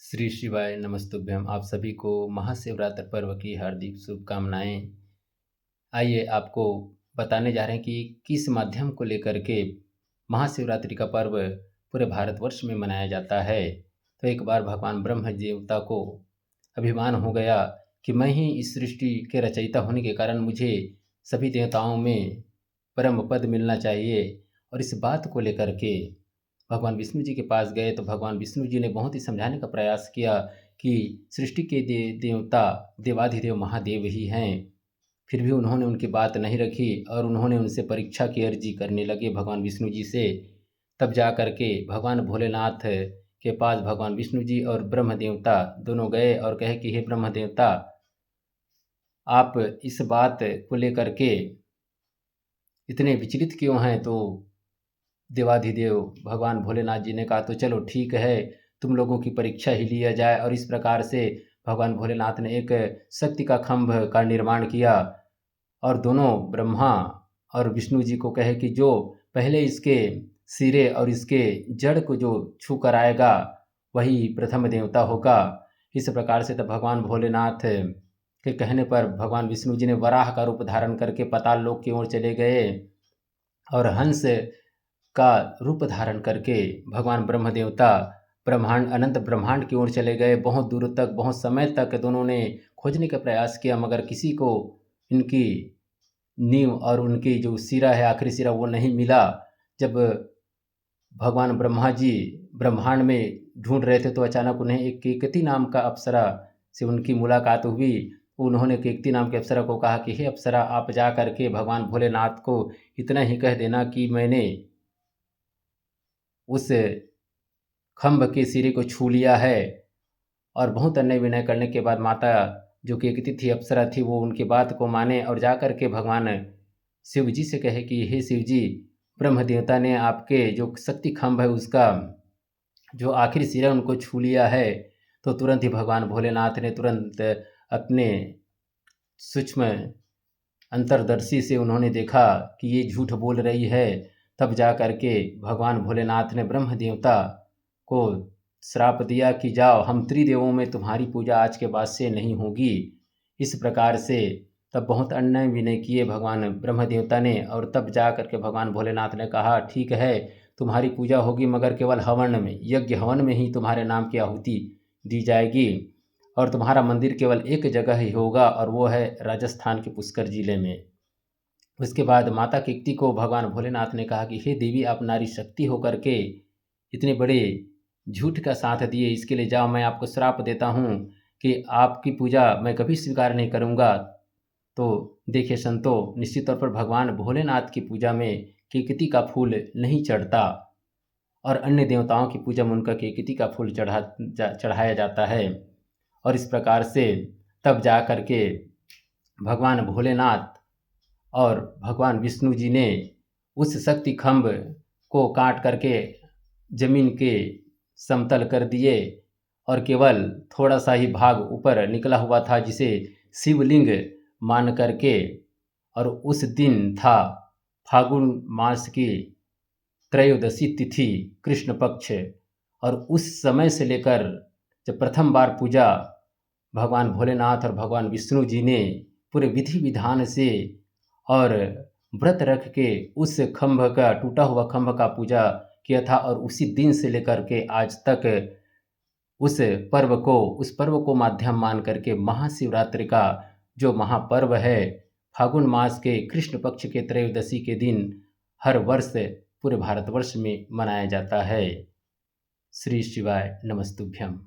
श्री शिवाय नमस्तुभ्यम। आप सभी को महाशिवरात्रि पर्व की हार्दिक शुभकामनाएं। आइए आपको बताने जा रहे हैं कि किस माध्यम को लेकर के महाशिवरात्रि का पर्व पूरे भारतवर्ष में मनाया जाता है। तो एक बार भगवान ब्रह्म देवता को अभिमान हो गया कि मैं ही इस सृष्टि के रचयिता होने के कारण मुझे सभी देवताओं में परम पद मिलना चाहिए। और इस बात को लेकर के भगवान विष्णु जी के पास गए तो भगवान विष्णु जी ने बहुत ही समझाने का प्रयास किया कि सृष्टि के देवता देवाधिदेव महादेव ही हैं। फिर भी उन्होंने उनकी बात नहीं रखी और उन्होंने उनसे परीक्षा की अर्जी करने लगे भगवान विष्णु जी से। तब जा कर के भगवान भोलेनाथ के पास भगवान विष्णु जी और ब्रह्म देवता दोनों गए और कहे कि हे ब्रह्म देवता, आप इस बात को लेकर के इतने विचलित क्यों हैं। तो देवाधिदेव भगवान भोलेनाथ जी ने कहा तो चलो ठीक है, तुम लोगों की परीक्षा ही लिया जाए। और इस प्रकार से भगवान भोलेनाथ ने एक शक्ति का खंभ का निर्माण किया और दोनों ब्रह्मा और विष्णु जी को कहे कि जो पहले इसके सिरे और इसके जड़ को जो छू कर आएगा वही प्रथम देवता होगा। इस प्रकार से तब भगवान भोलेनाथ के कहने पर भगवान विष्णु जी ने वराह का रूप धारण करके पाताल लोक की ओर चले गए और हंस का रूप धारण करके भगवान ब्रह्म देवता ब्रह्मांड अनंत ब्रह्मांड की ओर चले गए। बहुत दूर तक बहुत समय तक दोनों ने खोजने का प्रयास किया मगर किसी को इनकी नींव और उनकी जो सिरा है आखिरी सिरा वो नहीं मिला। जब भगवान ब्रह्मा जी ब्रह्मांड में ढूंढ रहे थे तो अचानक उन्हें एक केकती नाम का अप्सरा से उनकी मुलाकात हुई। उन्होंने केकती नाम के अप्सरा को कहा कि हे अप्सरा, आप जा करके भगवान भोलेनाथ को इतना ही कह देना कि मैंने उस खम्भ के सिरे को छू लिया है। और बहुत अन्य विनय करने के बाद माता जो केकती थी अप्सरा थी वो उनकी बात को माने और जा कर के भगवान शिव जी से कहे कि हे शिव जी, ब्रह्म देवता ने आपके जो शक्ति खम्भ है उसका जो आखिरी सिरा उनको छू लिया है। तो तुरंत ही भगवान भोलेनाथ ने तुरंत अपने सूक्ष्म अंतर्दर्शी से उन्होंने देखा कि ये झूठ बोल रही है। तब जा कर के भगवान भोलेनाथ ने ब्रह्म देवता को श्राप दिया कि जाओ, हम त्रिदेवों में तुम्हारी पूजा आज के बाद से नहीं होगी। इस प्रकार से तब बहुत अन्याय विनय किए भगवान ब्रह्म देवता ने। और तब जा कर के भगवान भोलेनाथ ने कहा ठीक है, तुम्हारी पूजा होगी मगर केवल हवन में, यज्ञ हवन में ही तुम्हारे नाम की आहुति दी जाएगी। और तुम्हारा मंदिर केवल एक जगह ही होगा और वो है राजस्थान के पुष्कर जिले में। उसके बाद माता केकती को भगवान भोलेनाथ ने कहा कि हे देवी, आप नारी शक्ति होकर के इतने बड़े झूठ का साथ दिए, इसके लिए जाओ, मैं आपको श्राप देता हूँ कि आपकी पूजा मैं कभी स्वीकार नहीं करूँगा। तो देखिए संतों, निश्चित तौर पर भगवान भोलेनाथ की पूजा में केकती का फूल नहीं चढ़ता और अन्य देवताओं की पूजा में उनका केकती का फूल चढ़ाया जाता है। और इस प्रकार से तब जा कर के भगवान भोलेनाथ और भगवान विष्णु जी ने उस शक्ति खम्भ को काट करके जमीन के समतल कर दिए और केवल थोड़ा सा ही भाग ऊपर निकला हुआ था जिसे शिवलिंग मान करके। और उस दिन था फागुन मास की त्रयोदशी तिथि कृष्ण पक्ष। और उस समय से लेकर जब प्रथम बार पूजा भगवान भोलेनाथ और भगवान विष्णु जी ने पूरे विधि विधान से और व्रत रख के उस खम्भ का टूटा हुआ खम्भ का पूजा किया था। और उसी दिन से लेकर के आज तक उस पर्व को माध्यम मान करके महाशिवरात्रि का जो महापर्व है फागुन मास के कृष्ण पक्ष के त्रयोदशी के दिन हर वर्ष पूरे भारतवर्ष में मनाया जाता है। श्री शिवाय नमस्तुभ्यम।